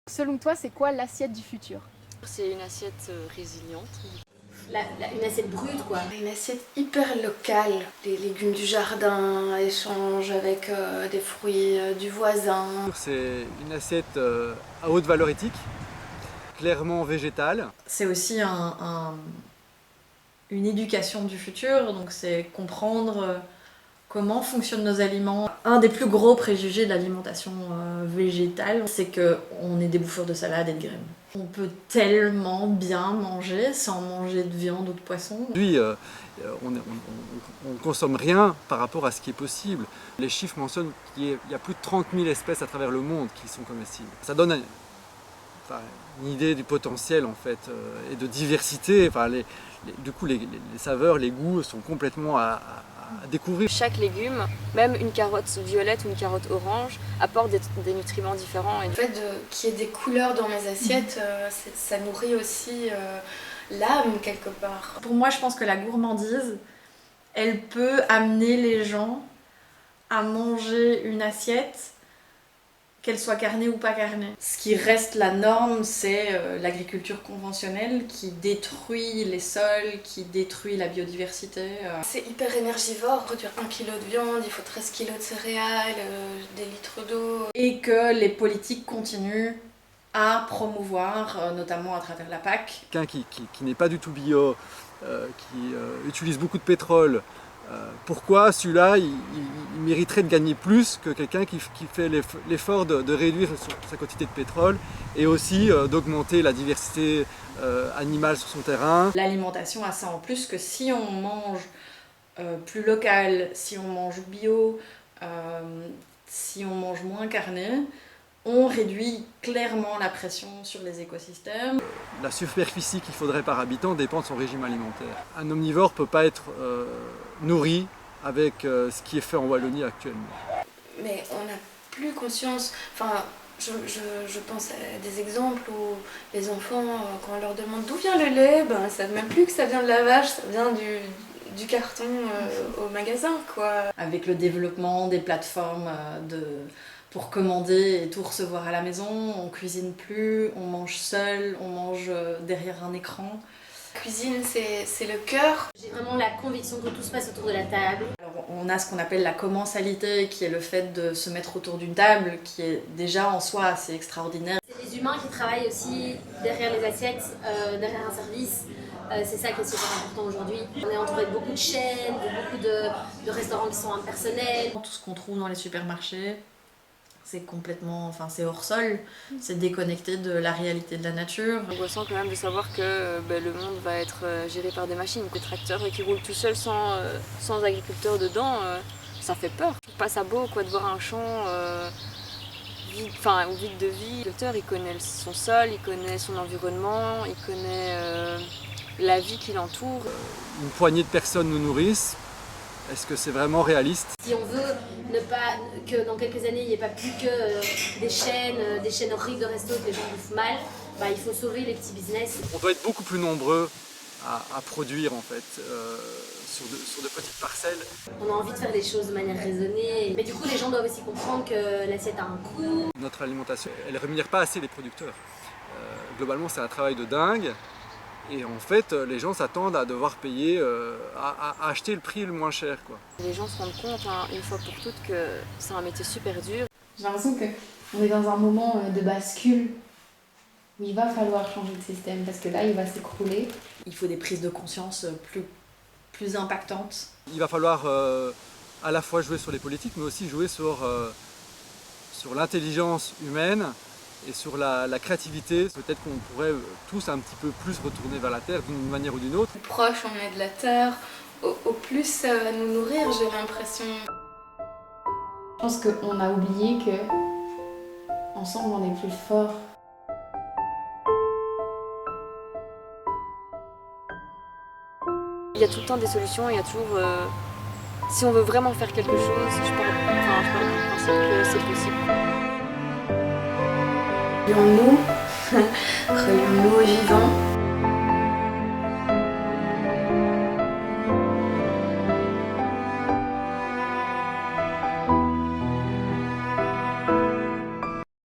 Selon toi, c'est quoi l'assiette du futur? C'est une assiette résiliente. Une assiette brute, quoi. Une assiette hyper locale. Les légumes du jardin, échange avec des fruits du voisin. C'est une assiette à haute valeur éthique, clairement végétale. C'est aussi une éducation du futur, donc c'est comprendre comment fonctionnent nos aliments. Un des plus gros préjugés de l'alimentation végétale, c'est qu'on est des bouffeurs de salade et de graines. On peut tellement bien manger sans manger de viande ou de poisson. Aujourd'hui, on ne consomme rien par rapport à ce qui est possible. Les chiffres mentionnent qu'il y a plus de 30 000 espèces à travers le monde qui sont comestibles. Ça donne une idée du potentiel en fait, et de diversité. Du coup, les saveurs, les goûts sont complètement à découvrir. Chaque légume, même une carotte violette ou une carotte orange, apporte des nutriments différents. Le fait qu'il y ait des couleurs dans mes assiettes, ça nourrit aussi l'âme quelque part. Pour moi, je pense que la gourmandise, elle peut amener les gens à manger une assiette, qu'elle soit carnée ou pas carnée. Ce qui reste la norme, c'est l'agriculture conventionnelle qui détruit les sols, qui détruit la biodiversité. C'est hyper énergivore. Pour produire 1 kg de viande, il faut 13 kg de céréales, des litres d'eau. Et que les politiques continuent à promouvoir, notamment à travers la PAC. Quelqu'un qui n'est pas du tout bio, qui utilise beaucoup de pétrole, pourquoi celui-là il mériterait de gagner plus que quelqu'un qui fait l'effort de réduire sa quantité de pétrole et aussi d'augmenter la diversité animale sur son terrain. L'alimentation a ça en plus que si on mange plus local, si on mange bio, si on mange moins carné, on réduit clairement la pression sur les écosystèmes. La superficie qu'il faudrait par habitant dépend de son régime alimentaire. Un omnivore ne peut pas être nourri avec ce qui est fait en Wallonie actuellement. Mais on n'a plus conscience, je pense à des exemples où les enfants, quand on leur demande d'où vient le lait, ils ne savent même plus que ça vient de la vache, ça vient du carton au magasin, quoi. Avec le développement des plateformes pour commander et tout recevoir à la maison, on cuisine plus, on mange seul, on mange derrière un écran. La cuisine, c'est le cœur. J'ai vraiment la conviction que tout se passe autour de la table. Alors, on a ce qu'on appelle la commensalité, qui est le fait de se mettre autour d'une table, qui est déjà en soi assez extraordinaire. C'est des humains qui travaillent aussi derrière les assiettes, derrière un service. C'est ça qui est super important aujourd'hui. On est entouré de beaucoup de chaînes, de beaucoup de restaurants qui sont impersonnels. Tout ce qu'on trouve dans les supermarchés, c'est complètement, c'est hors sol, c'est déconnecté de la réalité de la nature. Angoissant quand même de savoir que le monde va être géré par des machines. Des tracteurs qui roulent tout seuls sans agriculteurs dedans, ça fait peur. Je trouve pas ça beau de voir un champ vide de vie. L'agriculteur, il connaît son sol, il connaît son environnement, il connaît la vie qui l'entoure. Une poignée de personnes nous nourrissent. Est-ce que c'est vraiment réaliste? Si on veut que dans quelques années il n'y ait pas plus que des chaînes horribles de resto que les gens bouffent mal, il faut sauver les petits business. On doit être beaucoup plus nombreux à produire en fait, sur de petites parcelles. On a envie de faire des choses de manière raisonnée, mais du coup les gens doivent aussi comprendre que l'assiette a un coût. Notre alimentation, elle ne rémunère pas assez les producteurs. Globalement, c'est un travail de dingue. Et en fait, les gens s'attendent à devoir payer, à acheter le prix le moins cher, quoi. Les gens se rendent compte une fois pour toutes que c'est un métier super dur. J'ai l'impression qu'on est dans un moment de bascule où il va falloir changer de système parce que là, il va s'écrouler. Il faut des prises de conscience plus impactantes. Il va falloir à la fois jouer sur les politiques, mais aussi jouer sur l'intelligence humaine et sur la créativité. Peut-être qu'on pourrait tous un petit peu plus retourner vers la terre d'une manière ou d'une autre. Plus proche on est de la terre, au plus ça va nous nourrir, j'ai l'impression. Je pense qu'on a oublié que ensemble on est plus fort. Il y a tout le temps des solutions, il y a toujours... si on veut vraiment faire quelque chose, je pars du principe que c'est possible. Relions-nous, relions-nous aux vivants.